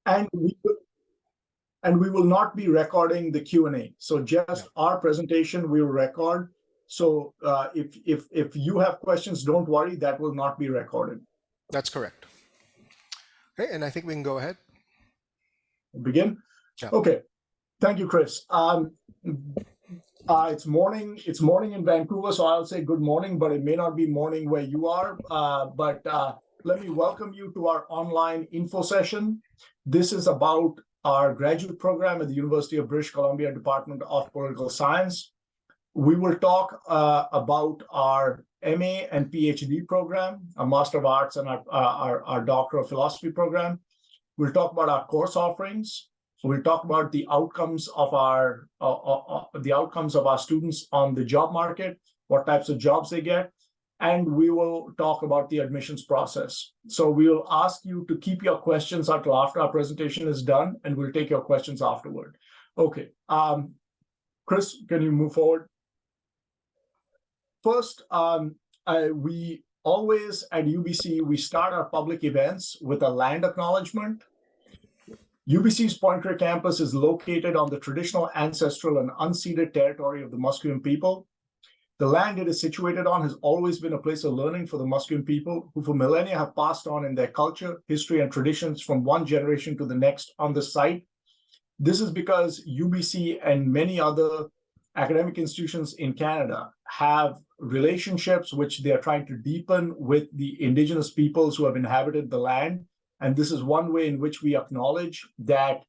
And we will not be recording the Q&A. So just our presentation we will record. So if you have questions, don't worry, that will not be recorded. That's correct. Okay, and I think we can go ahead. Begin? Yeah. Okay. Thank you, Chris. It's morning in Vancouver, so I'll say good morning, but it may not be morning where you are. Let me welcome you to our online info session. This is about our graduate program at the University of British Columbia Department of Political Science. We will talk about our MA and PhD program, our Master of Arts and our Doctor of Philosophy program. We'll talk about our course offerings. We'll talk about the outcomes of our students on the job market, what types of jobs they get, and we will talk about the admissions process. So we will ask you to keep your questions until after our presentation is done, and we'll take your questions afterward. Okay, Chris, can you move forward? First, we always at UBC, we start our public events with a land acknowledgement. UBC's Pointe-Claire campus is located on the traditional, ancestral, and unceded territory of the Musqueam people. The land it is situated on has always been a place of learning for the Musqueam people, who for millennia have passed on in their culture, history, and traditions from one generation to the next on the site. This is because UBC and many other academic institutions in Canada have relationships which they are trying to deepen with the Indigenous peoples who have inhabited the land. And this is one way in which we acknowledge that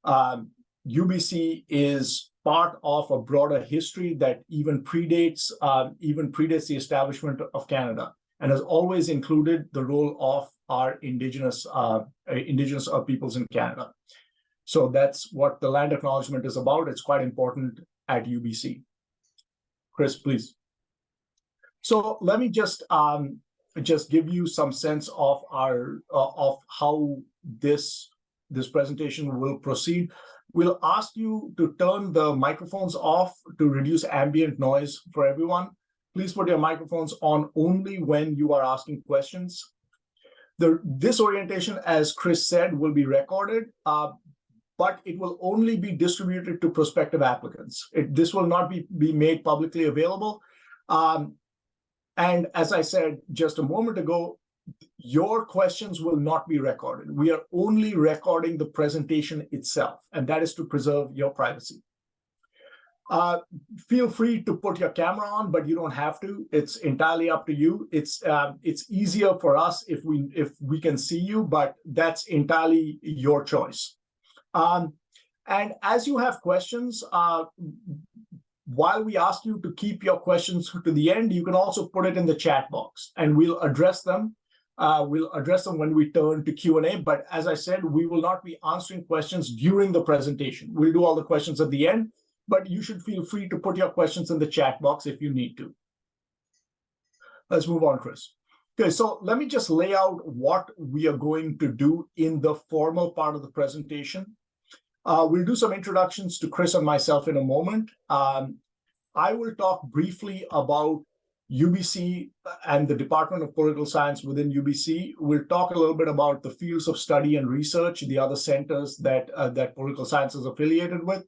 UBC is part of a broader history that even predates the establishment of Canada, and has always included the role of our Indigenous peoples in Canada. So that's what the land acknowledgement is about. It's quite important at UBC. Chris, please. So let me just give you some sense of how this presentation will proceed. We'll ask you to turn the microphones off to reduce ambient noise for everyone. Please put your microphones on only when you are asking questions. This orientation, as Chris said, will be recorded, but it will only be distributed to prospective applicants. This will not be made publicly available. And as I said just a moment ago, your questions will not be recorded. We are only recording the presentation itself, and that is to preserve your privacy. Feel free to put your camera on, but you don't have to. It's entirely up to you. It's easier for us if we can see you, but that's entirely your choice. And as you have questions, while we ask you to keep your questions to the end, you can also put it in the chat box, and we'll address them. We'll address them when we turn to Q&A, but as I said, we will not be answering questions during the presentation. We'll do all the questions at the end, but you should feel free to put your questions in the chat box if you need to. Let's move on, Chris. Okay, so let me just lay out what we are going to do in the formal part of the presentation. We'll do some introductions to Chris and myself in a moment. I will talk briefly about UBC and the Department of Political Science within UBC. We'll talk a little bit about the fields of study and research, the other centers that political science is affiliated with.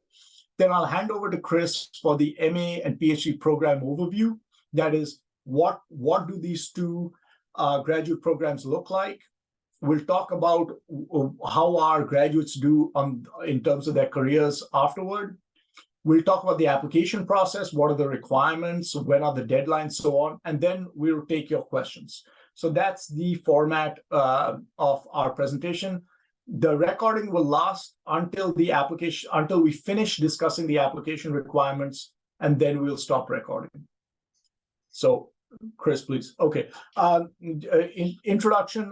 Then I'll hand over to Chris for the MA and PhD program overview. That is, what do these two graduate programs look like? We'll talk about how our graduates do in terms of their careers afterward. We'll talk about the application process, what are the requirements, when are the deadlines, so on, and then we'll take your questions. So that's the format of our presentation. The recording will last until we finish discussing the application requirements, and then we'll stop recording. So, Chris, please. Okay. Introduction.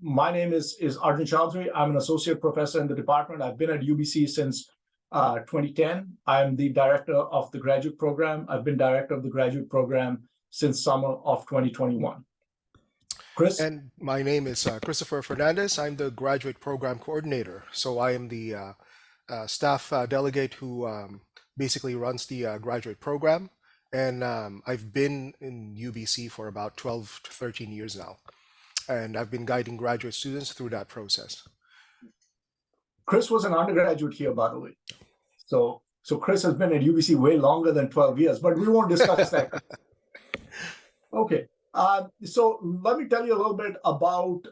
My name is Arjun Chaudhary. I'm an associate professor in the department. I've been at UBC since 2010. I'm the director of the graduate program. I've been director of the graduate program since summer of 2021. Chris? And my name is Christopher Fernandez. I'm the graduate program coordinator. So I am the staff delegate who basically runs the graduate program. And I've been in UBC for about 12 to 13 years now. And I've been guiding graduate students through that process. Chris was an undergraduate here, by the way. So Chris has been at UBC way longer than 12 years, but we won't discuss that. Okay. So let me tell you a little bit about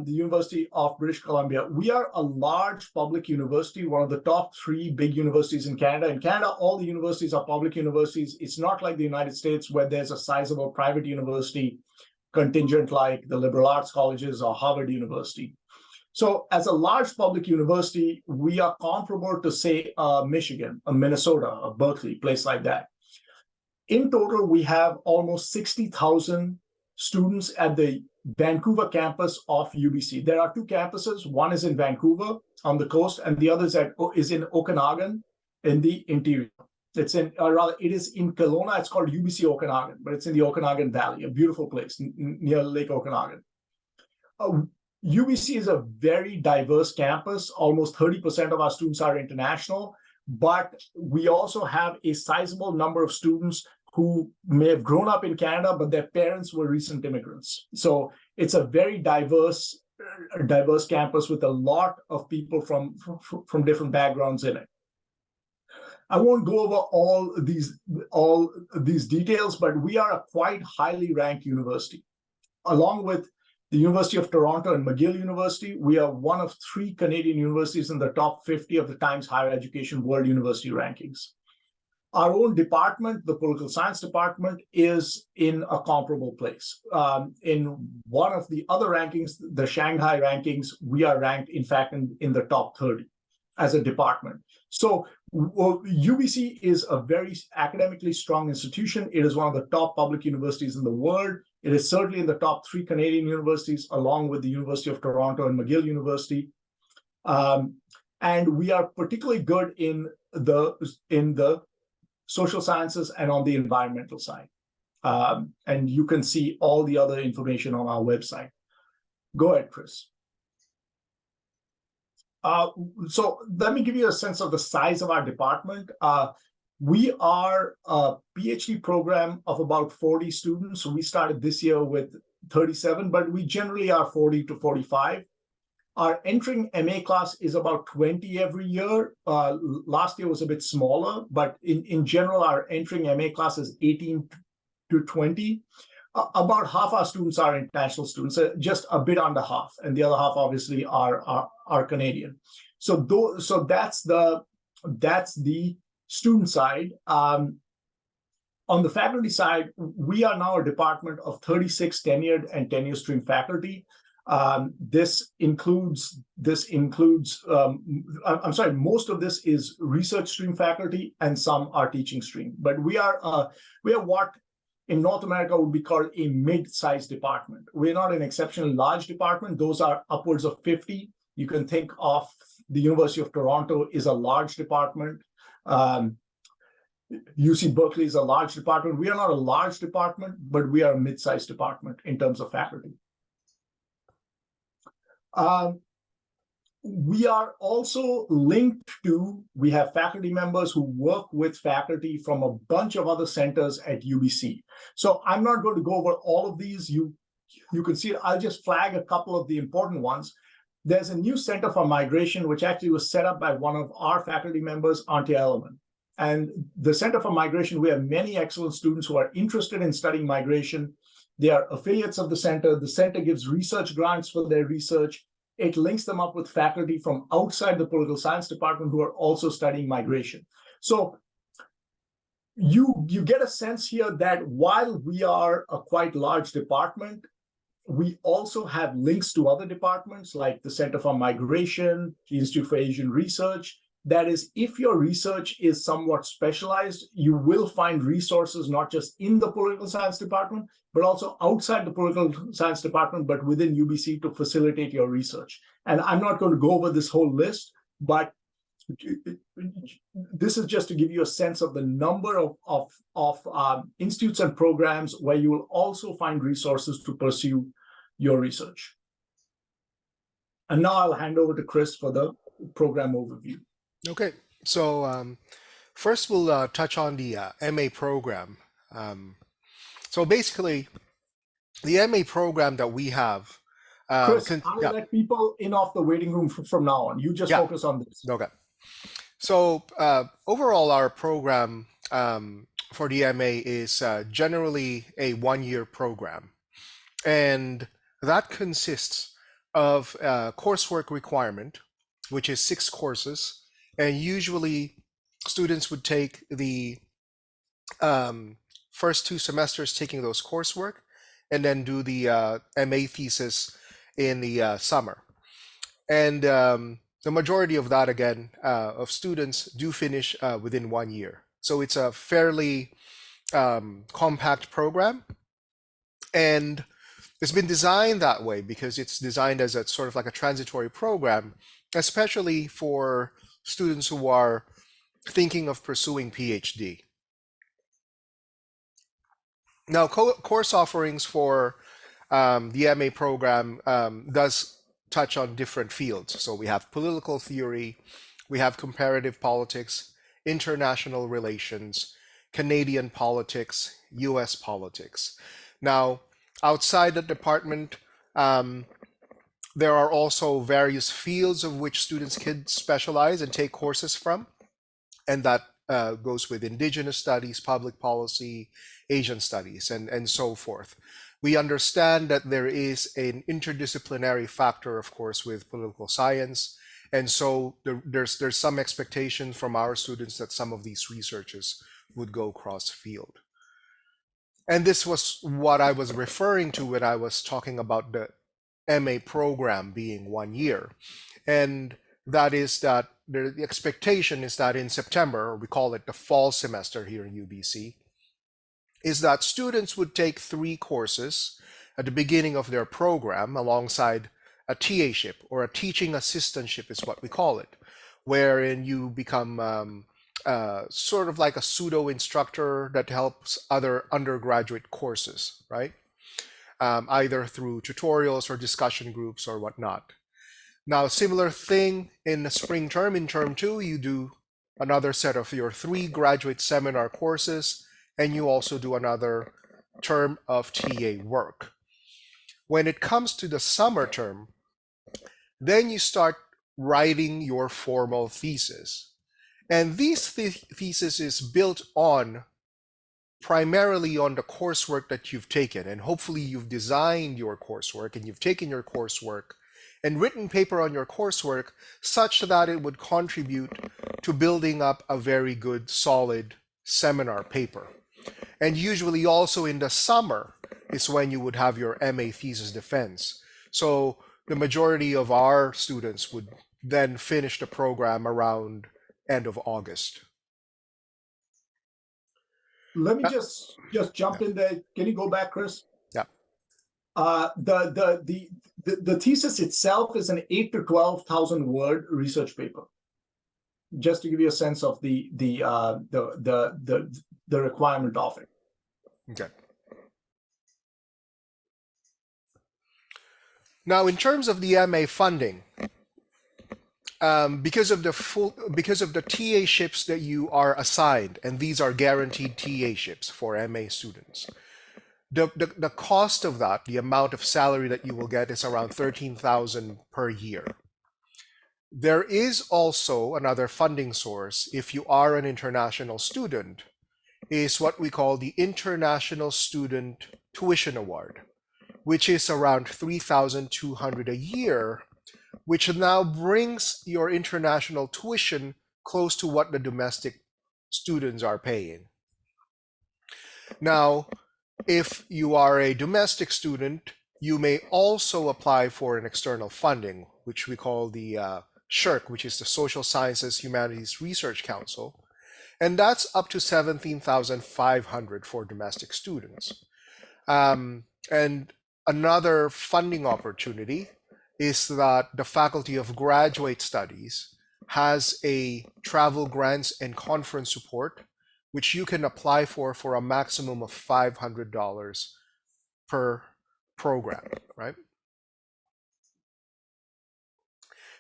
the University of British Columbia. We are a large public university, one of the top 3 big universities in Canada. In Canada, all the universities are public universities. It's not like the United States where there's a sizable private university contingent like the liberal arts colleges or Harvard University. So as a large public university, we are comparable to, say, Michigan, a Minnesota, a Berkeley, place like that. In total, we have almost 60,000 students at the Vancouver campus of UBC. There are 2 campuses. One is in Vancouver on the coast, and the other is in Okanagan in the interior. It is in Kelowna. It's called UBC Okanagan, but it's in the Okanagan Valley, a beautiful place near Lake Okanagan. UBC is a very diverse campus. Almost 30% of our students are international, but we also have a sizable number of students who may have grown up in Canada, but their parents were recent immigrants. So it's a very diverse campus with a lot of people from different backgrounds in it. I won't go over all these details, but we are a quite highly ranked university. Along with the University of Toronto and McGill University, we are one of 3 Canadian universities in the top 50 of the Times Higher Education World University Rankings. Our own department, the political science department, is in a comparable place. In one of the other rankings, the Shanghai rankings, we are ranked, in fact, in the top 30 as a department. So UBC is a very academically strong institution. It is one of the top public universities in the world. It is certainly in the top 3 Canadian universities, along with the University of Toronto and McGill University. And we are particularly good in the social sciences and on the environmental side. And you can see all the other information on our website. Go ahead, Chris. So let me give you a sense of the size of our department. We are a PhD program of about 40 students. So we started this year with 37, but we generally are 40 to 45. Our entering MA class is about 20 every year. Last year was a bit smaller, but in general, our entering MA class is 18 to 20. About half our students are international students, just a bit under half, and the other half obviously are Canadian. So that's the student side. On the faculty side, we are now a department of 36 tenured and tenure stream faculty. This includes most of this is research stream faculty and some are teaching stream. But we are what in North America would be called a mid-sized department. We're not an exceptionally large department. Those are upwards of 50. You can think of the University of Toronto is a large department. UC Berkeley is a large department. We are not a large department, but we are a mid-sized department in terms of faculty. We are also linked to, we have faculty members who work with faculty from a bunch of other centers at UBC. So I'm not going to go over all of these. You can see it. I'll just flag a couple of the important ones. There's a new Center for Migration, which actually was set up by one of our faculty members, Auntie Ellerman. And the Center for Migration, we have many excellent students who are interested in studying migration. They are affiliates of the center. The center gives research grants for their research. It links them up with faculty from outside the political science department who are also studying migration. So you get a sense here that while we are a quite large department, we also have links to other departments like the Center for Migration, the Institute for Asian Research. That is, if your research is somewhat specialized, you will find resources not just in the political science department, but also outside the political science department, but within UBC to facilitate your research. And I'm not going to go over this whole list, but this is just to give you a sense of the number of institutes and programs where you will also find resources to pursue your research. And now I'll hand over to Chris for the program overview. Okay, so first we'll touch on the MA program. So basically, the MA program that we have Chris, I'll Yeah, let people in off the waiting room from now on. You just yeah, focus on this. okay. So overall, our program for the MA is generally a one-year program, and that consists of coursework requirement, which is 6 courses, and usually students would take the first 2 semesters taking those coursework, and then do the MA thesis in the summer. And the majority of that, again, of students do finish within 1 year. So it's a fairly compact program. And it's been designed that way because it's designed as a sort of like a transitory program, especially for students who are thinking of pursuing PhD. Now, course offerings for the MA program does touch on different fields. So we have political theory, we have comparative politics, international relations, Canadian politics, US politics. Now, outside the department, there are also various fields of which students can specialize and take courses from, and that goes with Indigenous studies, public policy, Asian studies, and so forth. We understand that there is an interdisciplinary factor, of course, with political science, and so there's some expectation from our students that some of these researches would go cross-field. And this was what I was referring to when I was talking about the MA program being 1 year. And that is that the expectation is that in September, or we call it the fall semester here in UBC, is that students would take 3 courses at the beginning of their program alongside a TA-ship, or a teaching assistantship is what we call it, wherein you become sort of like a pseudo instructor that helps other undergraduate courses, right? Either through tutorials or discussion groups or whatnot. Now, similar thing in the spring term. In term 2, you do another set of your 3 graduate seminar courses, and you also do another term of TA work. When it comes to the summer term, then you start writing your formal thesis. And these thesis is built on primarily on the coursework that you've taken, and hopefully you've designed your coursework and you've taken your coursework and written paper on your coursework such that it would contribute to building up a very good, solid seminar paper. And usually also in the summer is when you would have your MA thesis defense. So the majority of our students would then finish the program around end of August. Let me just jump in there. Can you go back, Chris? Yeah. The thesis itself is an 8 to 12,000 word research paper. Just to give you a sense of the requirement of it. Okay. Now, in terms of the MA funding, because of the TA ships that you are assigned, and these are guaranteed TA ships for MA students, the cost of that, the amount of salary that you will get, is around $13,000 per year. There is also another funding source if you are an international student, is what we call the International Student Tuition Award, which is around $3,200 a year, which now brings your international tuition close to what the domestic students are paying. Now, if you are a domestic student, you may also apply for an external funding, which we call the SHRC, which is the Social Sciences Humanities Research Council, and that's up to $17,500 for domestic students. And another funding opportunity is that the Faculty of Graduate Studies has a travel grants and conference support, which you can apply for a maximum of $500 per program, right?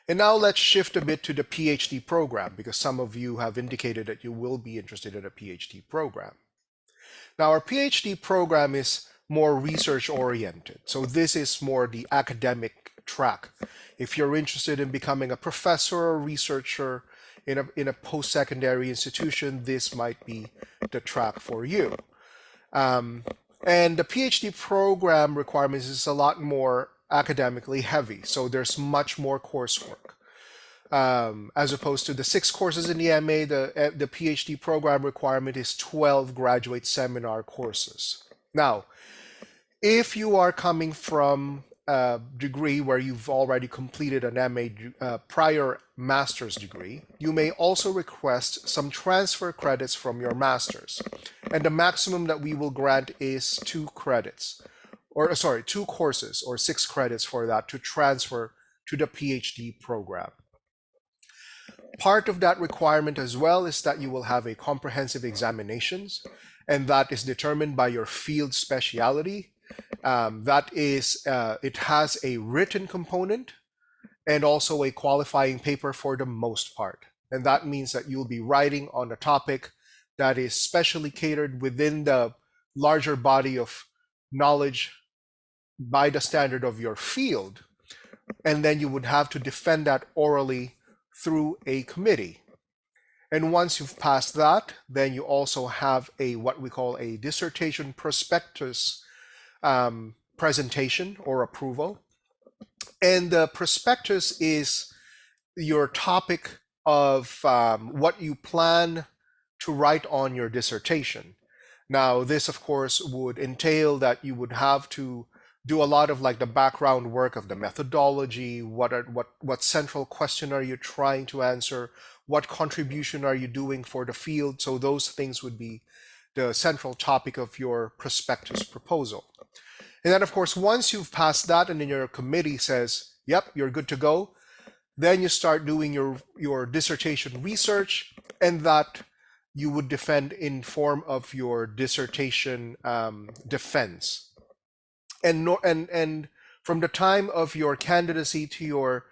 And now let's shift a bit to the PhD program, because some of you have indicated that you will be interested in a PhD program. Now, our PhD program is more research oriented. So this is more the academic track. If you're interested in becoming a professor or researcher in a post-secondary institution, this might be the track for you. And the PhD program requirements is a lot more academically heavy, so there's much more coursework. As opposed to the 6 courses in the MA, the PhD program requirement is 12 graduate seminar courses. Now, if you are coming from a degree where you've already completed an MA prior master's degree, you may also request some transfer credits from your master's. And the maximum that we will grant is 2 credits, or sorry, 2 courses or 6 credits for that to transfer to the PhD program. Part of that requirement as well is that you will have a comprehensive examinations, and that is determined by your field specialty. It has a written component and also a qualifying paper for the most part. And that means that you'll be writing on a topic that is specially catered within the larger body of knowledge by the standard of your field. And then you would have to defend that orally through a committee. And once you've passed that, then you also have what we call a dissertation prospectus presentation or approval. And the prospectus is your topic of what you plan to write on your dissertation. Now, this, of course, would entail that you would have to do a lot of like the background work of the methodology, what central question are you trying to answer, what contribution are you doing for the field. So those things would be the central topic of your prospectus proposal. And then, of course, once you've passed that and then your committee says, yep, you're good to go, then you start doing your dissertation research, and that you would defend in form of your dissertation defense. And from the time of your candidacy to your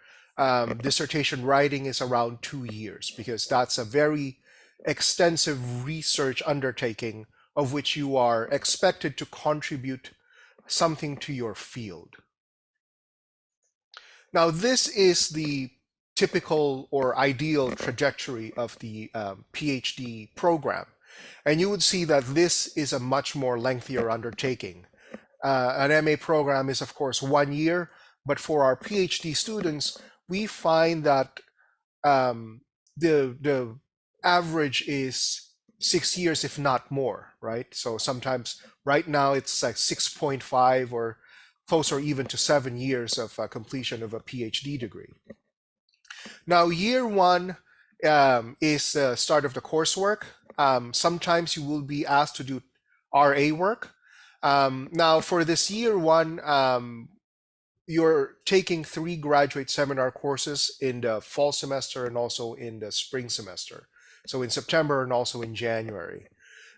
dissertation writing is around 2 years, because that's a very extensive research undertaking of which you are expected to contribute something to your field. Now, this is the typical or ideal trajectory of the PhD program. And you would see that this is a much more lengthier undertaking. An MA program is, of course, 1 year, but for our PhD students, we find that the average is 6 years, if not more, right? So sometimes right now it's like 6.5 or closer even to 7 years of completion of a PhD degree. Now, year 1 is the start of the coursework. Sometimes you will be asked to do RA work. Now, for this year 1, you're taking 3 graduate seminar courses in the fall semester and also in the spring semester. So in September and also in January.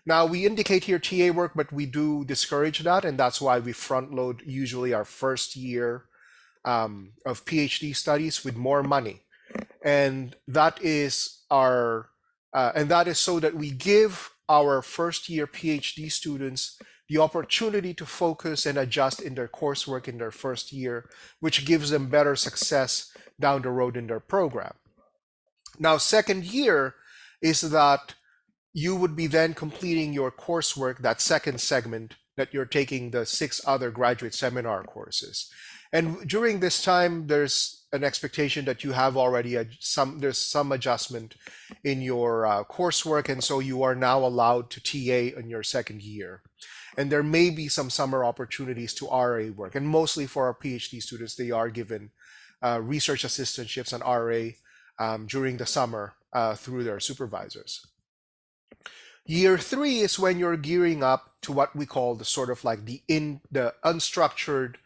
Now, we indicate here TA work, but we do discourage that, and that's why we front load usually our first year of PhD studies with more money. And that is so that we give our first year PhD students the opportunity to focus and adjust in their coursework in their first year, which gives them better success down the road in their program. Now, second year is that you would be then completing your coursework, that second segment that you're taking the 6 other graduate seminar courses. And during this time, there's an expectation that you have already there's some adjustment in your coursework, and so you are now allowed to TA in your second year. And there may be some summer opportunities to RA work, and mostly for our PhD students, they are given research assistantships and RA during the summer through their supervisors. Year 3 is when you're gearing up to what we call the sort of like the unstructured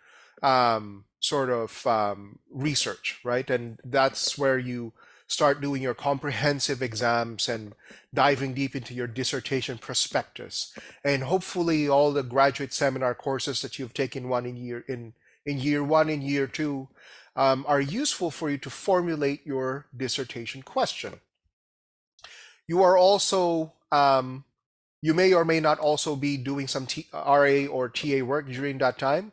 research, right? And that's where you start doing your comprehensive exams and diving deep into your dissertation prospectus. And hopefully all the graduate seminar courses that you've taken in year 1 and year 2 are useful for you to formulate your dissertation question. You are also, you may or may not also be doing some RA or TA work during that time.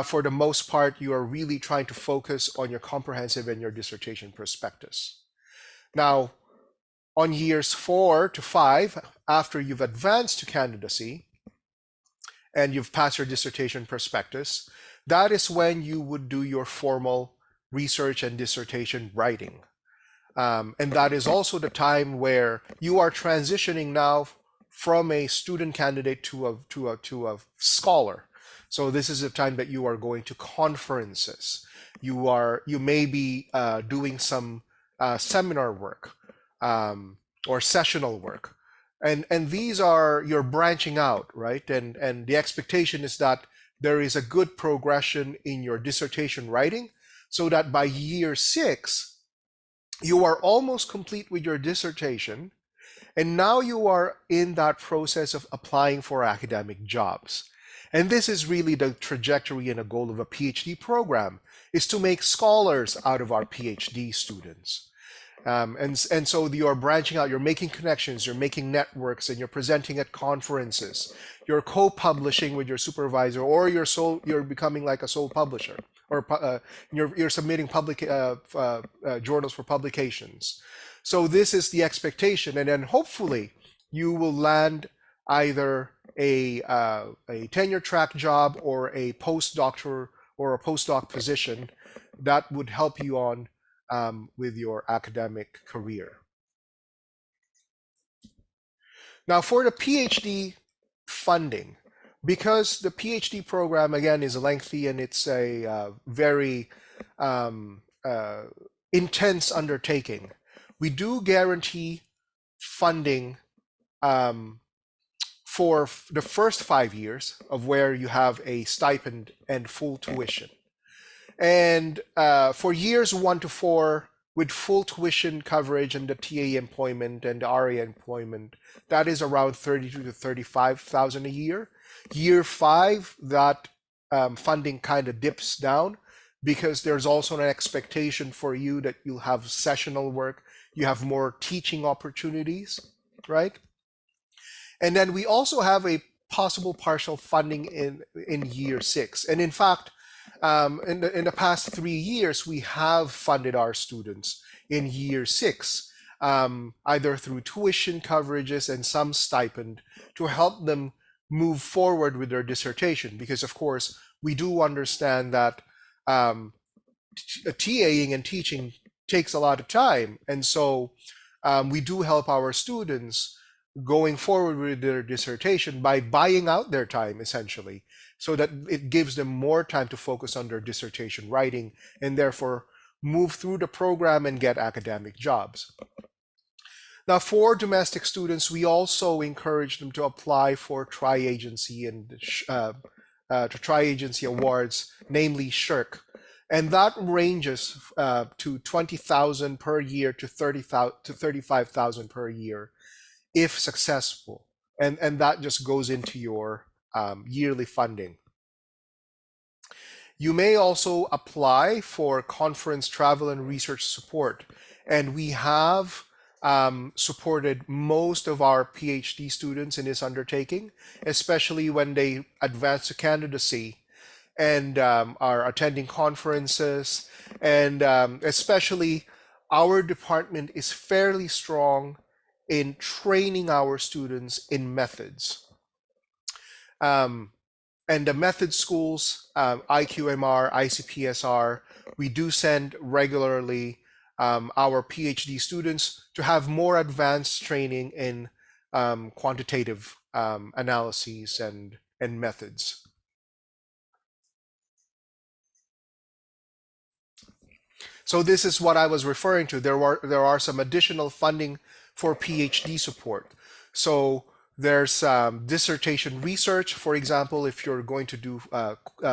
for the most part, you are really trying to focus on your comprehensive and your dissertation prospectus. Now, on years 4 to 5, after you've advanced to candidacy and you've passed your dissertation prospectus, that is when you would do your formal research and dissertation writing. And that is also the time where you are transitioning now from a student candidate to a scholar. So this is the time that you are going to conferences. You may be doing some seminar work or sessional work, and these are, you're branching out, right? And the expectation is that there is a good progression in your dissertation writing, so that by year 6 you are almost complete with your dissertation, and now you are in that process of applying for academic jobs. And this is really the trajectory and a goal of a PhD program, is to make scholars out of our PhD students. And so you're branching out, you're making connections, you're making networks, and you're presenting at conferences. You're co-publishing with your supervisor, or you're becoming like a sole publisher, or you're submitting public journals for publications. So this is the expectation, and then hopefully you will land either a tenure track job or a postdoctoral or a postdoc position that would help you on with your academic career. Now, for the PhD funding, because the PhD program, again, is lengthy and it's a very intense undertaking, we do guarantee funding for the first 5 years of where you have a stipend and full tuition. And for years 1 to 4, with full tuition coverage and the TA employment and the RA employment, that is around 32 to 35,000 a year. Year 5, that funding kind of dips down, because there's also an expectation for you that you'll have sessional work, you have more teaching opportunities, right? And then we also have a possible partial funding in year 6. And in fact, in the past 3 years, we have funded our students in year 6, either through tuition coverages and some stipend, to help them move forward with their dissertation. Because of course, we do understand that TAing and teaching takes a lot of time. And so we do help our students going forward with their dissertation by buying out their time, essentially, so that it gives them more time to focus on their dissertation writing and therefore move through the program and get academic jobs. Now, for domestic students, we also encourage them to apply for tri-agency and tri-agency awards, namely SHRC. And that ranges to 20,000 per year to 35,000 per year if successful. And that just goes into your yearly funding. You may also apply for conference travel and research support. And we have supported most of our PhD students in this undertaking, especially when they advance to candidacy and are attending conferences. And especially our department is fairly strong in training our students in methods. And the method schools, IQMR, ICPSR, we do send regularly our PhD students to have more advanced training in quantitative analyses and methods. So this is what I was referring to. There are some additional funding for PhD support. So there's dissertation research, for example, if you're going to do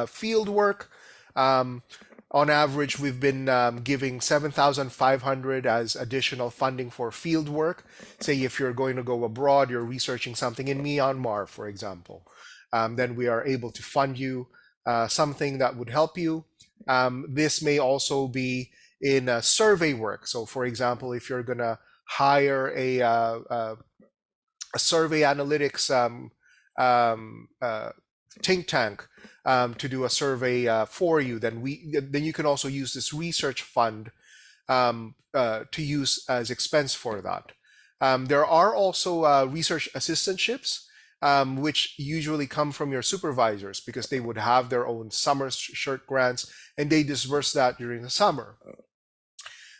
field work. On average, we've been giving 7,500 as additional funding for field work. Say if you're going to go abroad, you're researching something in Myanmar, for example, then we are able to fund you something that would help you. This may also be in survey work. So for example, if you're gonna hire a survey analytics think tank to do a survey for you, then you can also use this research fund to use as expense for that. There are also research assistantships, which usually come from your supervisors because they would have their own summer shirt grants and they disperse that during the summer.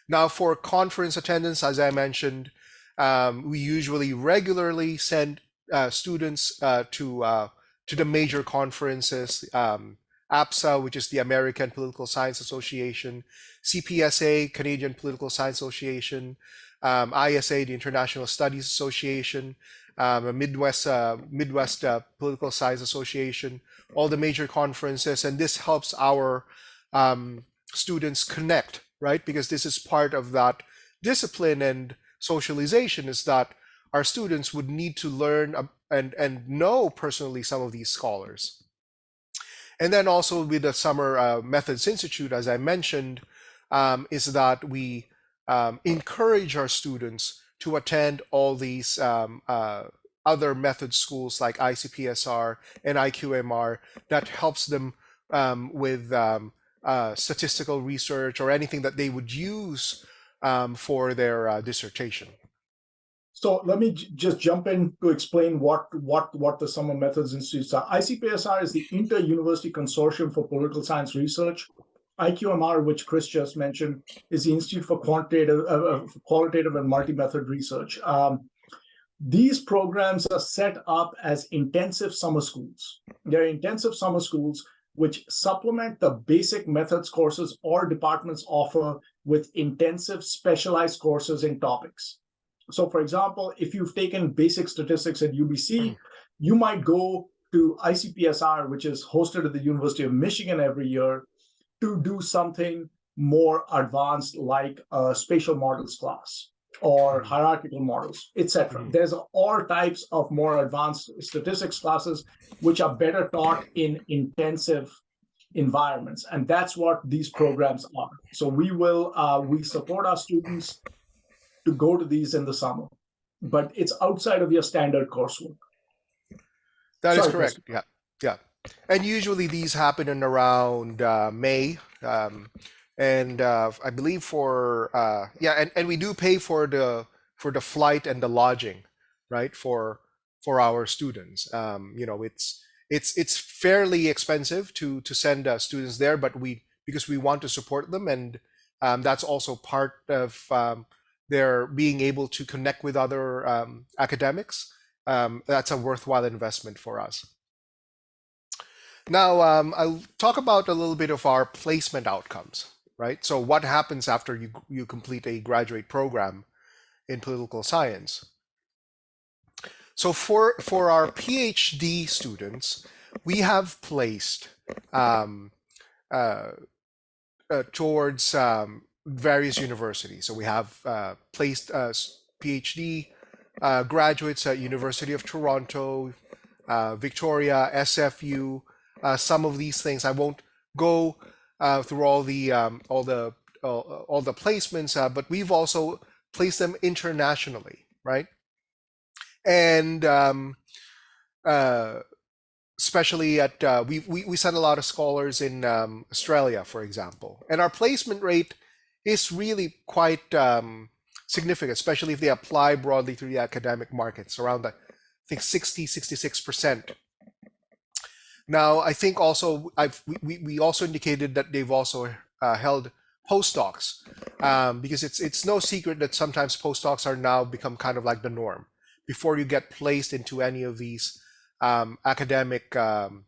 Now, for conference attendance, as I mentioned, we usually regularly send students to the major conferences, APSA, which is the American Political Science Association, CPSA, Canadian Political Science Association, ISA, the International Studies Association, Midwest Political Science Association, all the major conferences, and this helps our students connect, right? Because this is part of that discipline and socialization, is that our students would need to learn and know personally some of these scholars. And then also with the Summer Methods Institute, as I mentioned, is that we encourage our students to attend all these other method schools like ICPSR and IQMR that helps them with statistical research or anything that they would use for their dissertation. So let me just jump in to explain what the Summer Methods Institutes are. ICPSR is the Inter-University Consortium for Political Science Research. IQMR, which Chris just mentioned, is the Institute for Qualitative and Multi-Method Research. These programs are set up as intensive summer schools. They're intensive summer schools which supplement the basic methods courses or departments offer with intensive specialized courses in topics. So for example, if you've taken basic statistics at UBC, you might go to ICPSR, which is hosted at the University of Michigan every year, to do something more advanced like a spatial models class or hierarchical models, etc. There's all types of more advanced statistics classes which are better taught in intensive environments, and that's what these programs are. So we support our students to go to these in the summer, but it's outside of your standard coursework. That is correct. Chris. Yeah. And usually these happen in around May, and I believe and we do pay for the flight and the lodging, right, for our students. It's fairly expensive to send students there, but because we want to support them, and that's also part of their being able to connect with other academics. That's a worthwhile investment for us. Now, I'll talk about a little bit of our placement outcomes, right? So what happens after you complete a graduate program in political science? So for our PhD students, we have placed towards various universities. So we have placed PhD graduates at University of Toronto, Victoria, SFU, some of these things. I won't go through all the placements, but we've also placed them internationally, right? And especially at we send a lot of scholars in Australia, for example, and our placement rate is really quite significant, especially if they apply broadly through the academic markets, around I think 66%. Now, I think also we also indicated that they've also held postdocs, because it's no secret that sometimes postdocs are now become kind of like the norm. Before you get placed into any of these academic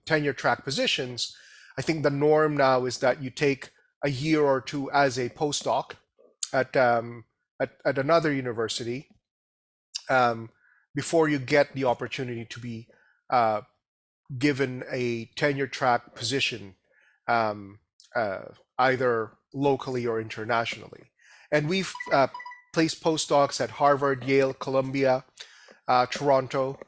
tenure track positions, I think the norm now is that you take a year or two as a postdoc at another university before you get the opportunity to be given a tenure track position, either locally or internationally. And we've placed postdocs at Harvard, Yale, Columbia, Toronto.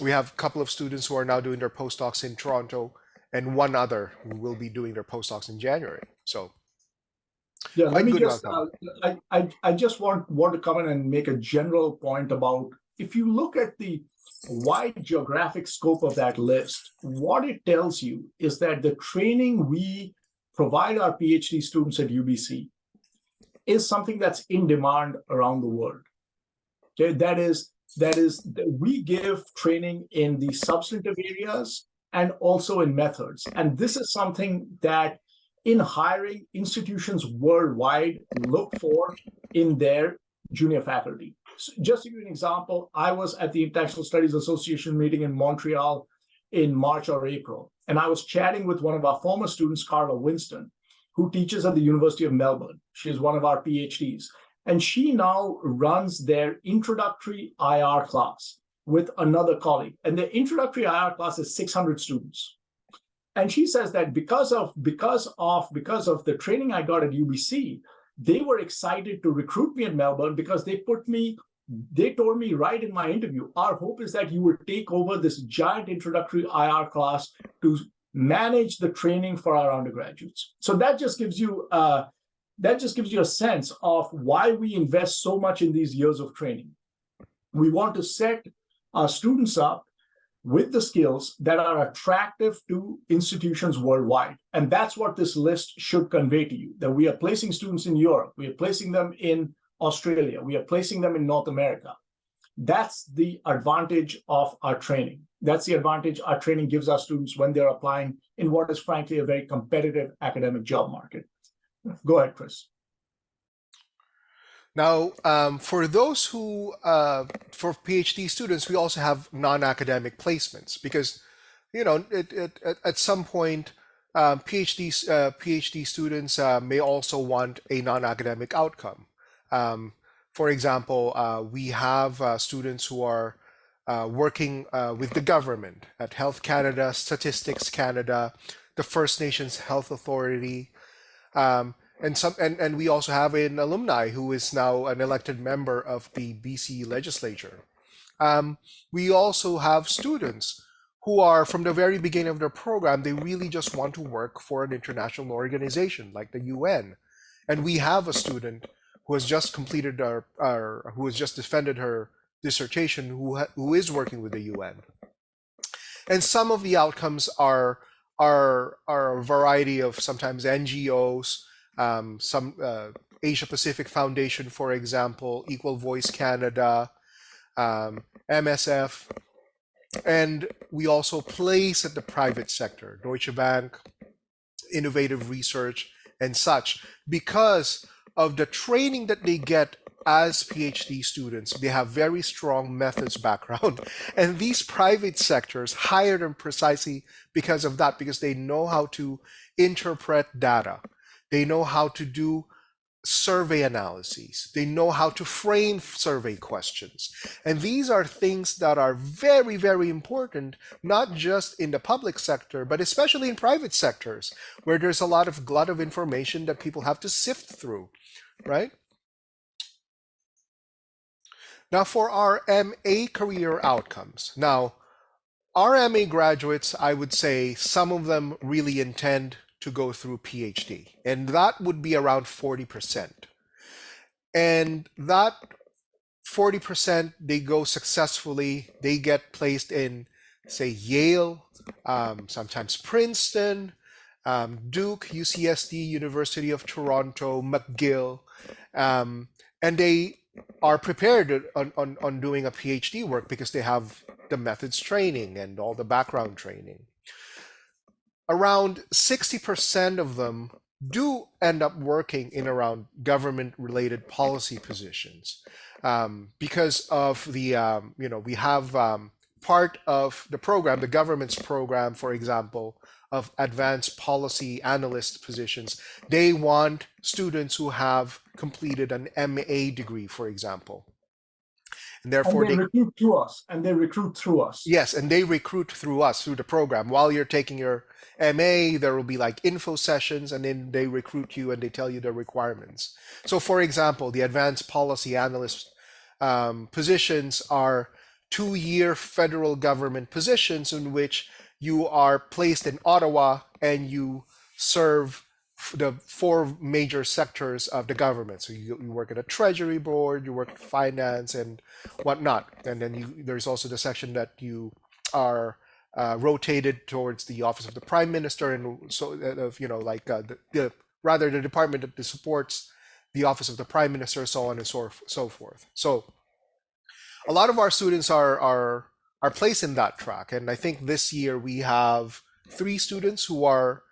We have a couple of students who are now doing their postdocs in Toronto, and one other who will be doing their postdocs in January. So yeah, let me just I just want to come in and make a general point about, if you look at the wide geographic scope of that list, what it tells you is that the training we provide our PhD students at UBC is something that's in demand around the world. Okay, that is we give training in the substantive areas and also in methods. And this is something that in hiring, institutions worldwide look for in their junior faculty. So just to give you an example, I was at the International Studies Association meeting in Montreal in March or April, and I was chatting with one of our former students, Carla Winston, who teaches at the University of Melbourne. She is one of our PhDs. And she now runs their introductory IR class with another colleague. And the introductory IR class is 600 students. And she says that because of the training I got at UBC, they were excited to recruit me in Melbourne because they told me right in my interview, our hope is that you would take over this giant introductory IR class to manage the training for our undergraduates. So that just gives you a sense of why we invest so much in these years of training. We want to set our students up with the skills that are attractive to institutions worldwide. And that's what this list should convey to you, that we are placing students in Europe, we are placing them in Australia, we are placing them in North America. That's the advantage of our training. That's the advantage our training gives our students when they're applying in what is frankly a very competitive academic job market. Go ahead, Chris. Now, for those who, for PhD students, we also have non-academic placements because, you know, at some point, PhD students may also want a non-academic outcome. For example, we have students who are working with the government at Health Canada, Statistics Canada, the First Nations Health Authority, and we also have an alumni who is now an elected member of the BC legislature. We also have students who are from the very beginning of their program, they really just want to work for an international organization like the UN. And we have a student who has just completed who has just defended her dissertation, who is working with the UN. And some of the outcomes are a variety of sometimes NGOs, some Asia Pacific Foundation, for example, Equal Voice Canada, MSF, and we also place at the private sector, Deutsche Bank, Innovative Research, and such. Because of the training that they get as PhD students, they have very strong methods background. And these private sectors hire them precisely because of that, because they know how to interpret data. They know how to do survey analyses. They know how to frame survey questions. And these are things that are very, very important, not just in the public sector, but especially in private sectors, where there's a lot of glut of information that people have to sift through, right? Now for our MA career outcomes. Now, our MA graduates, I would say some of them really intend to go through PhD, and that would be around 40%. And that 40%, they go successfully, they get placed in, say, Yale, sometimes Princeton, Duke, UCSD, University of Toronto, McGill, and they are prepared on doing a PhD work because they have the methods training and all the background training. Around 60% of them do end up working in around government-related policy positions because of the, we have part of the program, the government's program, for example, of advanced policy analyst positions. They want students who have completed an MA degree, for example. And therefore they recruit through us, and they recruit through us. Yes, and they recruit through us, through the program. While you're taking your MA, there will be like info sessions, and then they recruit you and they tell you the requirements. So for example, the advanced policy analyst positions are 2-year federal government positions in which you are placed in Ottawa and you serve the four major sectors of the government. So you work at a treasury board, you work at finance and whatnot. And then there's also the section that you are rotated towards the office of the prime minister, and so like rather the department that supports the office of the prime minister, so on and so forth. So a lot of our students are placed in that track, and I think this year we have 3 students who are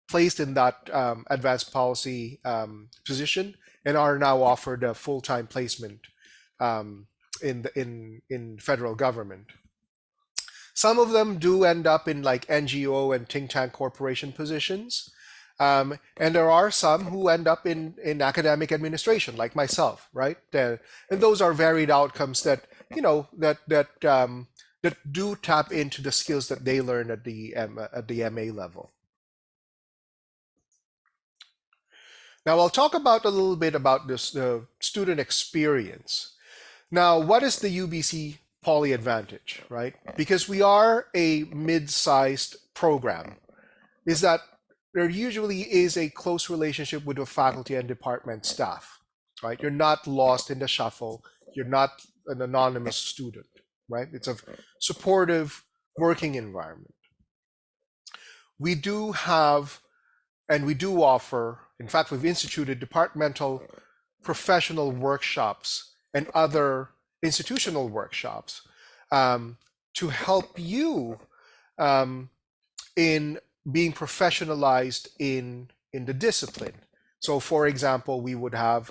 placed in that advanced policy position and are now offered a full-time placement in federal government. Some of them do end up in like NGO and think tank corporation positions. And there are some who end up in academic administration, like myself, right? And those are varied outcomes that, that do tap into the skills that they learn at the MA level. Now I'll talk about a little bit about this student experience. Now, what is the UBC Poly Advantage, right? Because we are a mid-sized program, is that there usually is a close relationship with the faculty and department staff, right? You're not lost in the shuffle. You're not an anonymous student, right? It's a supportive working environment. We do have, and we do offer, in fact, we've instituted departmental professional workshops and other institutional workshops to help you in being professionalized in the discipline. So for example, we would have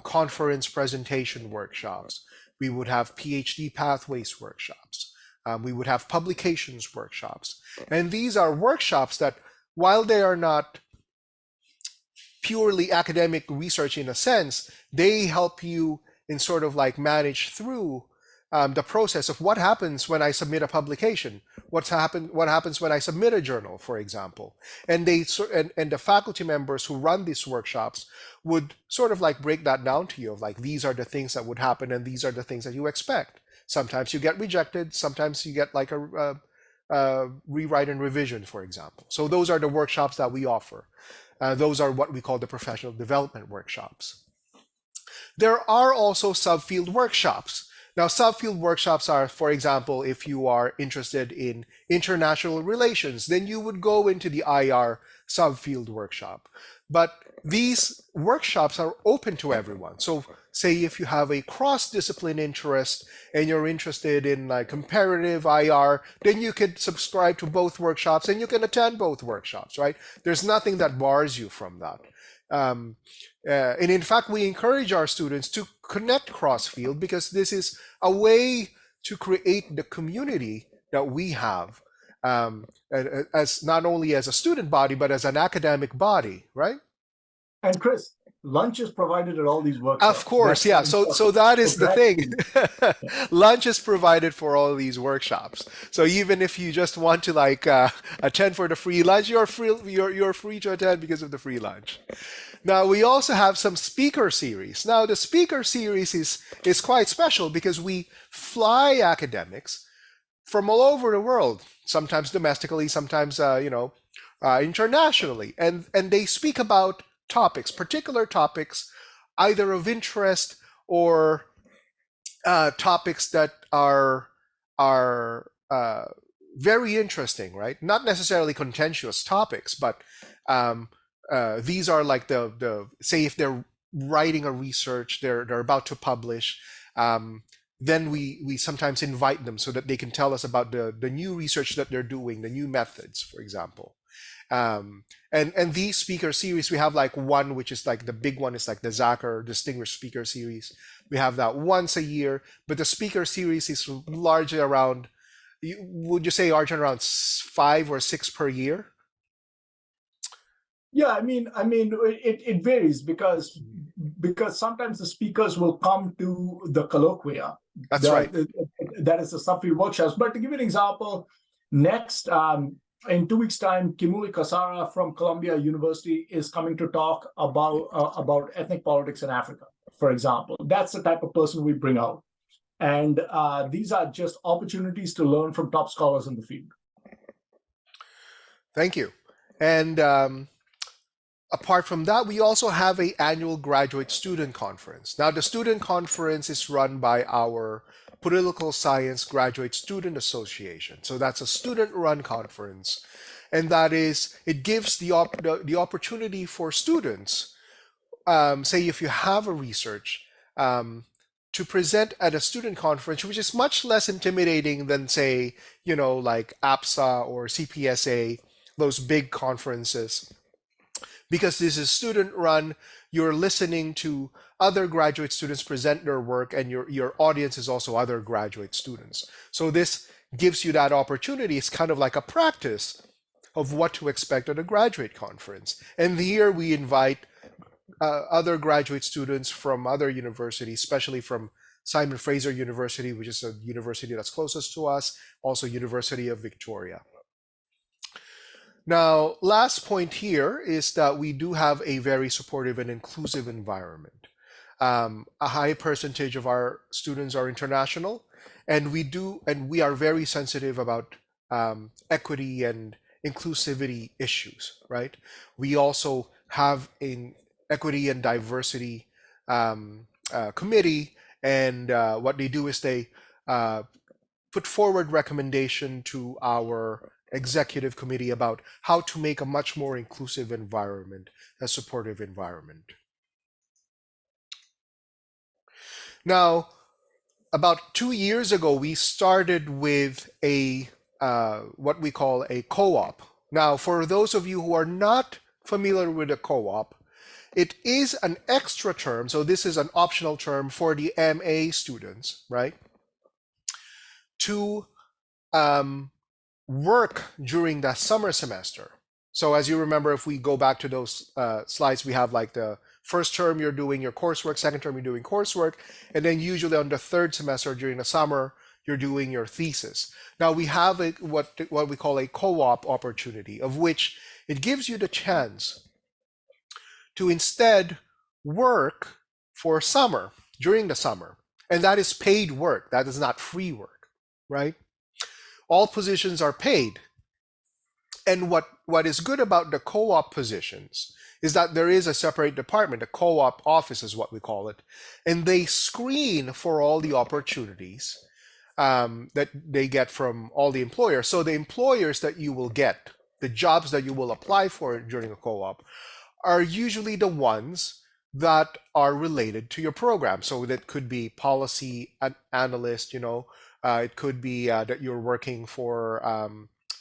conference presentation workshops. We would have PhD pathways workshops. We would have publications workshops. And these are workshops that, while they are not purely academic research in a sense, they help you in sort of like manage through the process of what happens when I submit a publication, what happens when I submit a journal, for example. And the faculty members who run these workshops would sort of like break that down to you of like, these are the things that would happen and these are the things that you expect. Sometimes you get rejected, sometimes you get like a rewrite and revision, for example. So those are the workshops that we offer. Those are what we call the professional development workshops. There are also subfield workshops. Now, subfield workshops are, for example, if you are interested in international relations, then you would go into the IR subfield workshop. But these workshops are open to everyone. So say if you have a cross-discipline interest and you're interested in like comparative IR, then you could subscribe to both workshops and you can attend both workshops, right? There's nothing that bars you from that. And in fact, we encourage our students to connect cross-field because this is a way to create the community that we have as not only as a student body, but as an academic body, right? And Chris, lunch is provided at all these workshops. Of course, yeah. So that is the thing. Lunch is provided for all these workshops. So even if you just want to like attend for the free lunch, you're free to attend because of the free lunch. Now we also have some speaker series. Now the speaker series is quite special because we fly academics from all over the world, sometimes domestically, sometimes internationally, and they speak about topics, particular topics, either of interest or topics that are very interesting, right? Not necessarily contentious topics, but these are like the say if they're writing a research, they're about to publish, then we sometimes invite them so that they can tell us about the new research that they're doing, the new methods, for example. And these speaker series, we have like one which is like the big one is like the Zacher Distinguished Speaker Series. We have that once a year, but the speaker series is largely around, would you say, Arjun, around 5 or 6 per year? Yeah, I mean, it varies because sometimes the speakers will come to the colloquia. That's right. That is the subfield workshops. But to give you an example, next in 2 weeks' time, Kimuli Kasara from Columbia University is coming to talk about ethnic politics in Africa, for example. That's the type of person we bring out. And these are just opportunities to learn from top scholars in the field. Thank you. And Apart from that, we also have an annual graduate student conference. Now, the student conference is run by our Political Science Graduate Student Association. So that's a student-run conference, and that is, it gives the opportunity for students, say if you have a research, to present at a student conference, which is much less intimidating than, say, like APSA or CPSA, those big conferences. Because this is student run, you're listening to other graduate students present their work, and your audience is also other graduate students. So this gives you that opportunity. It's kind of like a practice of what to expect at a graduate conference. And here we invite other graduate students from other universities, especially from Simon Fraser University, which is a university that's closest to us, also University of Victoria. Now, last point here is that we do have a very supportive and inclusive environment. A high percentage of our students are international, and we are very sensitive about equity and inclusivity issues, right? We also have an equity and diversity committee, and what they do is they put forward recommendation to our executive committee about how to make a much more inclusive environment, a supportive environment. Now, about 2 years ago, we started with a what we call a co-op. Now, for those of you who are not familiar with a co-op, it is an extra term, so this is an optional term for the MA students, right? To work during the summer semester. So as you remember, if we go back to those slides, we have like the first term you're doing your coursework, second term you're doing coursework, and then usually on the third semester during the summer, you're doing your thesis. Now we have what we call a co-op opportunity, of which it gives you the chance to instead work for summer, during the summer. And that is paid work. That is not free work, right? All positions are paid. And what is good about the co-op positions is that there is a separate department, a co-op office is what we call it, and they screen for all the opportunities that they get from all the employers. So the employers that you will get, the jobs that you will apply for during a co-op, are usually the ones that are related to your program. So that could be policy analyst, it could be that you're working for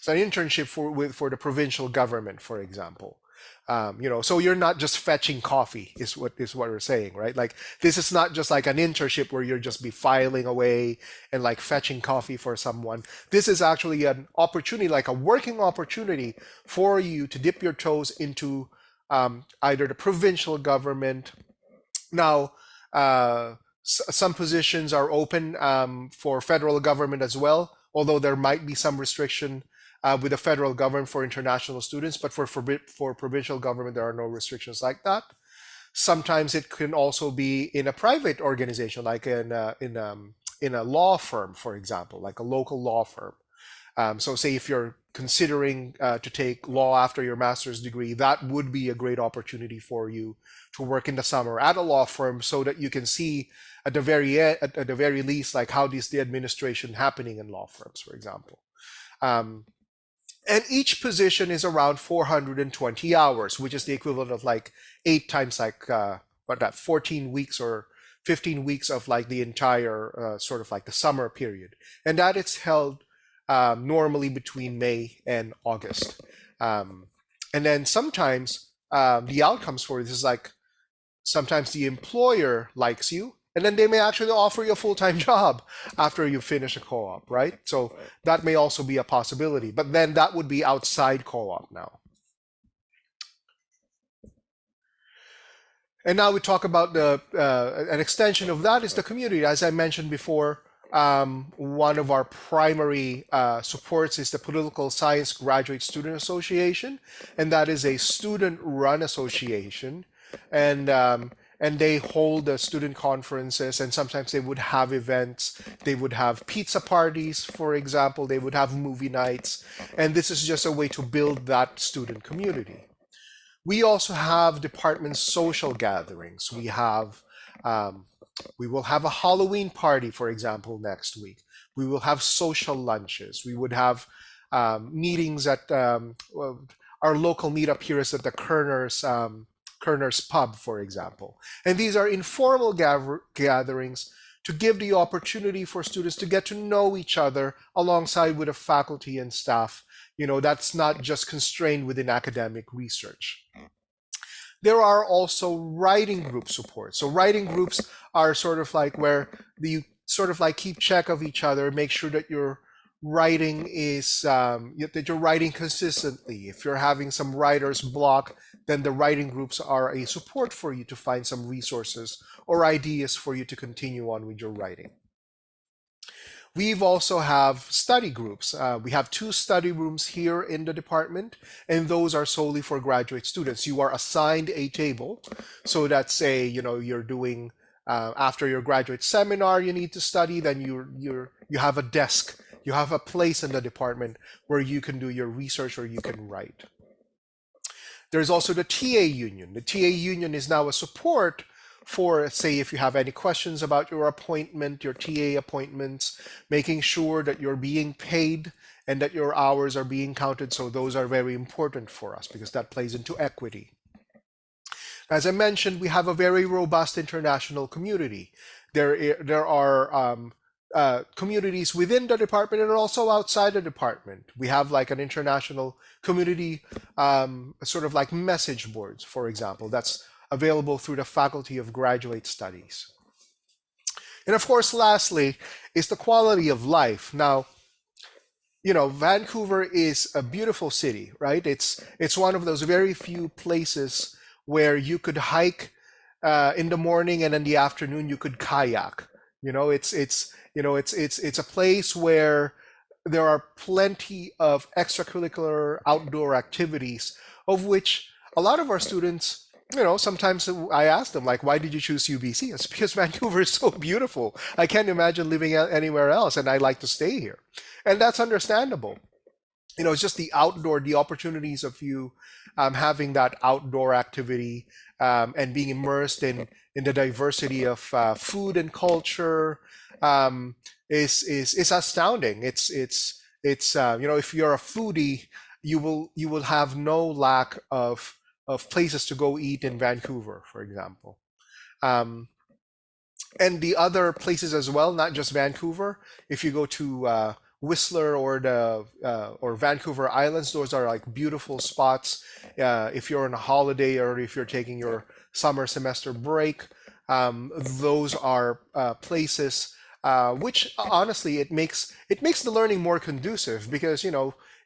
so an internship for the provincial government, for example. So you're not just fetching coffee, is what we're saying, right? Like this is not just like an internship where you're just be filing away and like fetching coffee for someone. This is actually an opportunity, like a working opportunity for you to dip your toes into either the provincial government. Now, some positions are open for federal government as well, although there might be some restriction with the federal government for international students, but for provincial government, there are no restrictions like that. Sometimes it can also be in a private organization, like in a law firm, for example, like a local law firm. So say if you're considering to take law after your master's degree, that would be a great opportunity for you to work in the summer at a law firm, so that you can see at the very least, like how is the administration happening in law firms, for example. And each position is around 420 hours, which is the equivalent of like 8 times like 14 weeks or 15 weeks of like the entire sort of like the summer period. And that it's held normally between May and August. And then sometimes the outcomes for this is like, sometimes the employer likes you, and then they may actually offer you a full-time job after you finish a co-op, right? So that may also be a possibility, but then that would be outside co-op now. And now we talk about an extension of that is the community. As I mentioned before, one of our primary supports is the Political Science Graduate Student Association, and that is a student-run association. And they hold student conferences, and sometimes they would have events. They would have pizza parties, for example. They would have movie nights, and this is just a way to build that student community. We also have department social gatherings. We will have a Halloween party, for example, next week. We will have social lunches. We would have meetings at our local meetup here is at the Kerner's Pub, for example. And these are informal gatherings to give the opportunity for students to get to know each other alongside with the faculty and staff. That's not just constrained within academic research. There are also writing group support. So writing groups are sort of like where you sort of like keep check of each other, make sure that your writing is that you're writing consistently. If you're having some writer's block, then the writing groups are a support for you to find some resources or ideas for you to continue on with your writing. We've also have study groups. We have 2 study rooms here in the department, and those are solely for graduate students. You are assigned a table, so that say you're doing after your graduate seminar you need to study, then you have a desk, you have a place in the department where you can do your research or you can write. There's also the TA union. The TA union is now a support for, say, if you have any questions about your appointment, your TA appointments, making sure that you're being paid and that your hours are being counted. So those are very important for us because that plays into equity. As I mentioned, we have a very robust international community. There are communities within the department and also outside the department. We have like an international community, sort of like message boards, for example, that's available through the Faculty of Graduate Studies. And of course, lastly, is the quality of life. Now, Vancouver is a beautiful city, right? It's one of those very few places where you could hike in the morning and in the afternoon you could kayak. It's a place where there are plenty of extracurricular outdoor activities, of which a lot of our students, sometimes I ask them, like, why did you choose UBC? It's because Vancouver is so beautiful. I can't imagine living anywhere else, and I like to stay here. And that's understandable. It's just the opportunities of you having that outdoor activity and being immersed in the diversity of food and culture is astounding. It's if you're a foodie, you will have no lack of places to go eat in Vancouver, for example. And the other places as well, not just Vancouver. If you go to Whistler or Vancouver Islands, those are like beautiful spots. If you're on a holiday or if you're taking your summer semester break, those are places which honestly it makes the learning more conducive, because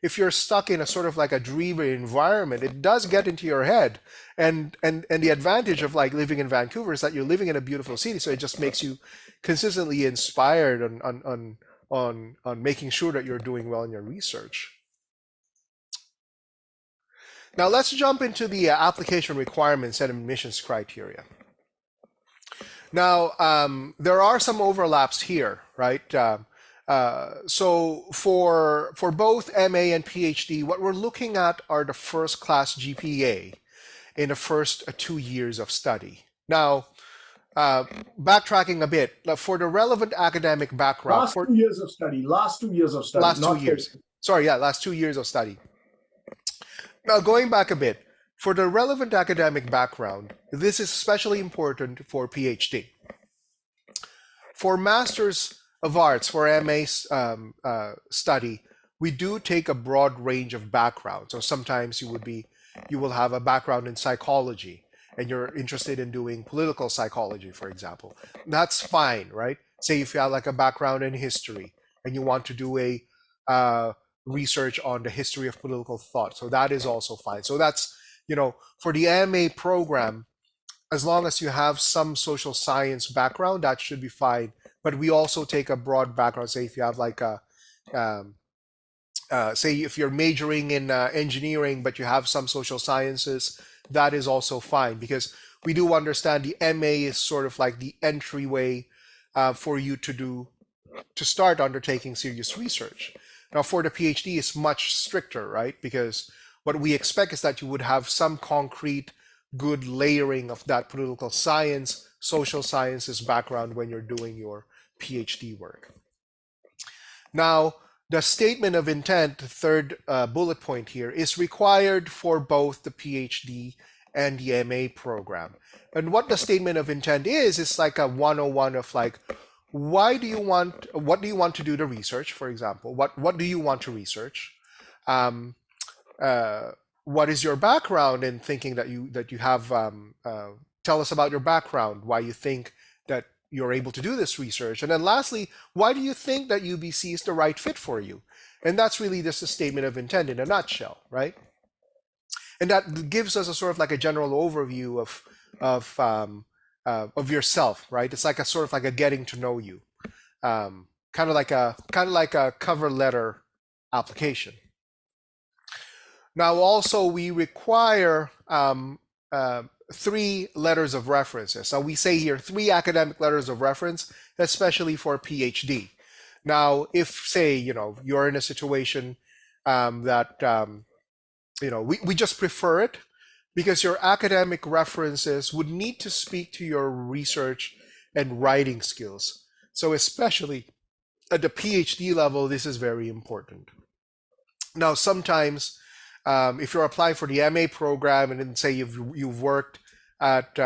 if you're stuck in a sort of like a dreary environment, it does get into your head. And the advantage of like living in Vancouver is that you're living in a beautiful city, so it just makes you consistently inspired on making sure that you're doing well in your research. Now let's jump into the application requirements and admissions criteria. Now, there are some overlaps here, right? So for both MA and PhD, what we're looking at are the first class GPA in the first 2 years of study. Now, backtracking a bit, for the relevant academic background. Last 2 years of study, last 2 years of study. Last 2 years. Sorry, yeah, last 2 years of study. Now, going back a bit, for the relevant academic background, this is especially important for PhD. For Masters of Arts, for MA study, we do take a broad range of backgrounds. So sometimes you will have a background in psychology and you're interested in doing political psychology, for example. That's fine, right? Say if you have like a background in history and you want to do a research on the history of political thought. So that is also fine. So that's, for the MA program, as long as you have some social science background, that should be fine. But we also take a broad background. Say if you have like say if you're majoring in engineering, but you have some social sciences, that is also fine, because we do understand the MA is sort of like the entryway for you to start undertaking serious research. Now for the PhD, it's much stricter, right? Because what we expect is that you would have some concrete, good layering of that political science, social sciences background when you're doing your PhD work. Now, the statement of intent, the third bullet point here, is required for both the PhD and the MA program. And what the statement of intent is like a 101 of like, what do you want to do the research, for example? What do you want to research? What is your background in thinking that you have? Tell us about your background, why you think that you're able to do this research. And then lastly, why do you think that UBC is the right fit for you? And that's really just a statement of intent in a nutshell, right? And that gives us a sort of like a general overview of yourself, right? It's like a sort of like a getting to know you, kind of like a cover letter application. Now, also we require 3 letters of references. So we say here 3 academic letters of reference, especially for PhD. Now, if say you're in a situation that we just prefer it because your academic references would need to speak to your research and writing skills. So especially at the PhD level, this is very important. Now, sometimes if you're applying for the MA program and then say you've worked at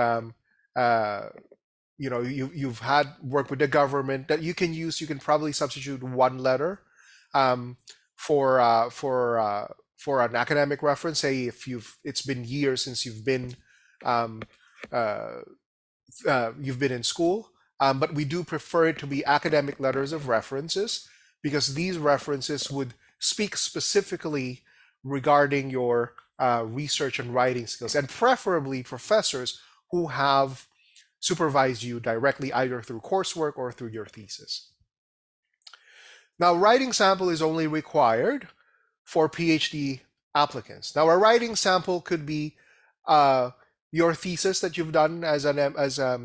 you've had work with the government that you can probably substitute 1 letter for an academic reference. Say if it's been years since you've been in school, but we do prefer it to be academic letters of references because these references would speak specifically regarding your research and writing skills, and preferably professors who have supervised you directly either through coursework or through your thesis. Now, writing sample is only required for PhD applicants. Now, a writing sample could be your thesis that you've done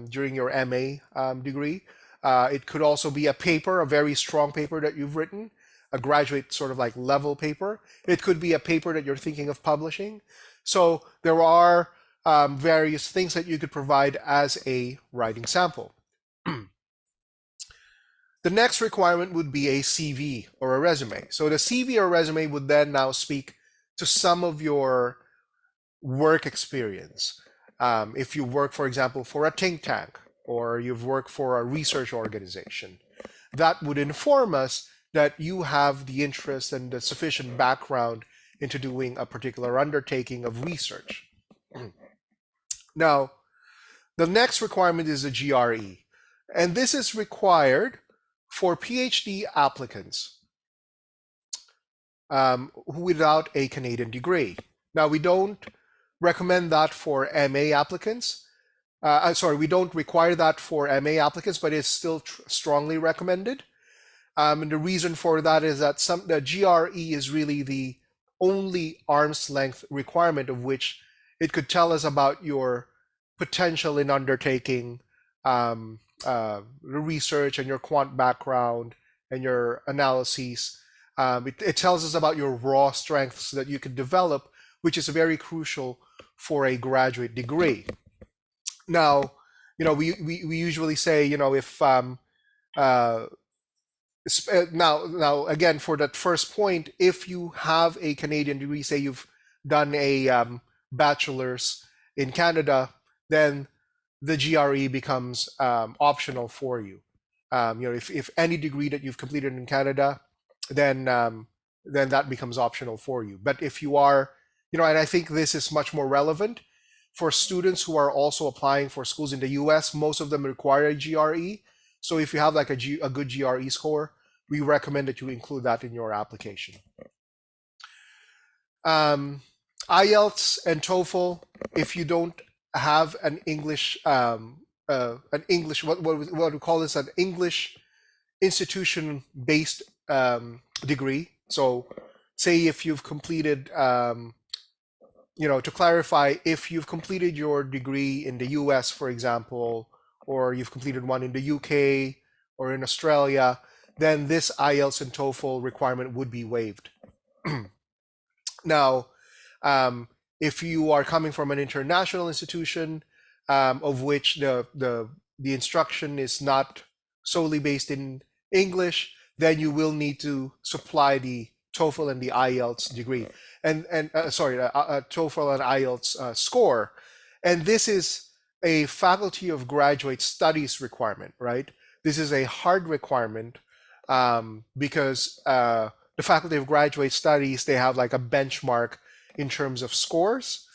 during your MA degree. It could also be a paper, a very strong paper that you've written, a graduate sort of like level paper. It could be a paper that you're thinking of publishing. So there are various things that you could provide as a writing sample. The next requirement would be a CV or a resume. So the CV or resume would then now speak to some of your work experience. If you work, for example, for a think tank or you've worked for a research organization, that would inform us that you have the interest and the sufficient background into doing a particular undertaking of research. Now, the next requirement is a GRE, and this is required for PhD applicants without a Canadian degree. Now, we don't recommend that for MA applicants. We don't require that for MA applicants, but it's still strongly recommended. And the reason for that is that the GRE is really the only arm's length requirement of which it could tell us about your potential in undertaking the research and your quant background and your analyses. It tells us about your raw strengths that you could develop, which is very crucial for a graduate degree. Now, we usually say, if now again, for that first point, if you have a Canadian degree, say you've done a bachelor's in Canada, then the GRE becomes optional for you. If any degree that you've completed in Canada, then that becomes optional for you. But if you are, and I think this is much more relevant for students who are also applying for schools in the US, most of them require a GRE. So if you have like a good GRE score, we recommend that you include that in your application. IELTS and TOEFL, if you don't have an English, what we call this, an English institution-based degree. So say if you've completed, to clarify, if you've completed your degree in the US, for example, or you've completed one in the UK or in Australia, then this IELTS and TOEFL requirement would be waived. Now, If you are coming from an international institution, of which the instruction is not solely based in English, then you will need to supply the TOEFL and the IELTS degree, and TOEFL and IELTS score, and this is a Faculty of Graduate Studies requirement, right? This is a hard requirement because the Faculty of Graduate Studies, they have like a benchmark in terms of scores.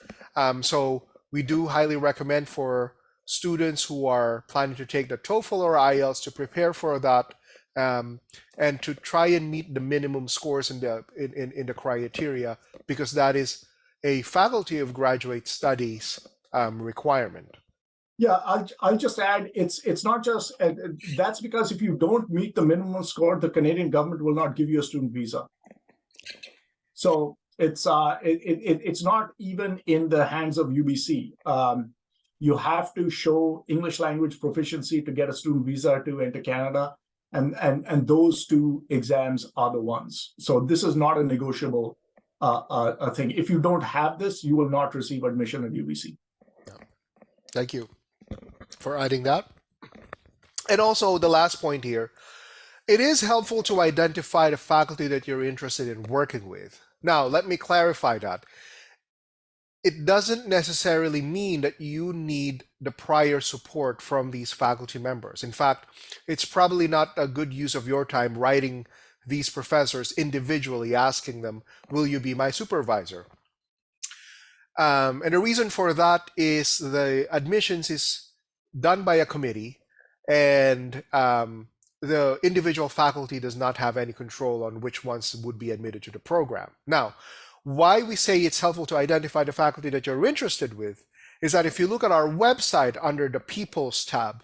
So we do highly recommend for students who are planning to take the TOEFL or IELTS to prepare for that, and to try and meet the minimum scores in the criteria, because that is a Faculty of Graduate Studies requirement. Yeah, I'll just add, it's not just that's because if you don't meet the minimum score, the Canadian government will not give you a student visa. So it's not even in the hands of UBC. You have to show English language proficiency to get a student visa to enter Canada, and those two exams are the ones. So this is not a negotiable thing. If you don't have this, you will not receive admission at UBC. Thank you for adding that. And also the last point here, it is helpful to identify the faculty that you're interested in working with. Now, let me clarify that. It doesn't necessarily mean that you need the prior support from these faculty members. In fact, it's probably not a good use of your time writing these professors individually, asking them, will you be my supervisor? And the reason for that is the admissions is done by a committee, and the individual faculty does not have any control on which ones would be admitted to the program. Now, why we say it's helpful to identify the faculty that you're interested with is that if you look at our website under the People's tab,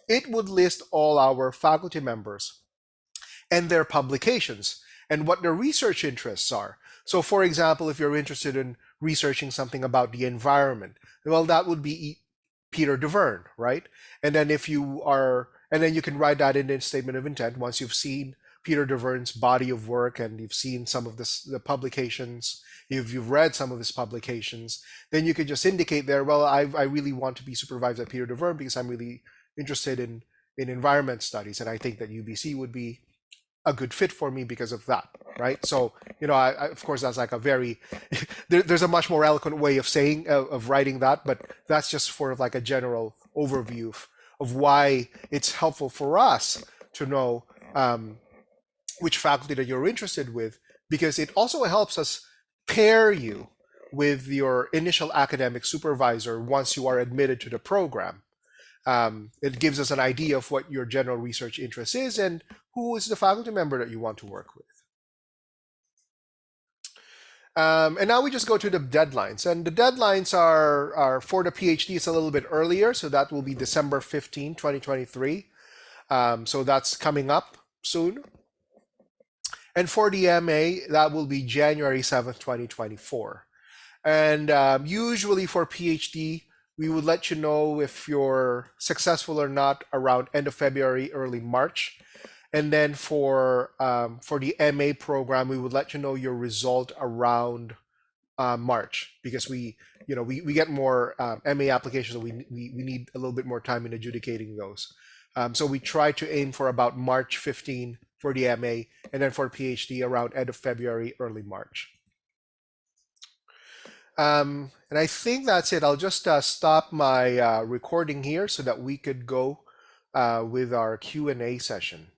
it would list all our faculty members and their publications and what their research interests are. So for example, if you're interested in researching something about the environment, well, that would be Peter DeVerne, right? And then if you are, and then you can write that in the statement of intent once you've seen Peter DeVerne's body of work and you've seen some of the publications, if you've read some of his publications, then you could just indicate there, well, I really want to be supervised by Peter DeVerne because I'm really interested in environment studies, and I think that UBC would be a good fit for me because of that, right? So, you know, I of course, that's like a very, there's a much more eloquent way of saying, of writing that, but that's just sort of like a general overview of why it's helpful for us to know which faculty that you're interested with, because it also helps us pair you with your initial academic supervisor once you are admitted to the program. It gives us an idea of what your general research interest is and who is the faculty member that you want to work with. And now we just go to the deadlines. And the deadlines are for the PhD, it's a little bit earlier. So that will be December 15, 2023. So that's coming up soon. And for the MA, that will be January 7th, 2024. And usually for PhD, we would let you know if you're successful or not around end of February, early March. And then for the MA program, we would let you know your result around March, because we get more MA applications, so we need a little bit more time in adjudicating those. So we try to aim for about March 15 for the MA, and then for PhD around end of February, early March. And I think that's it. I'll just stop my recording here so that we could go with our Q&A session.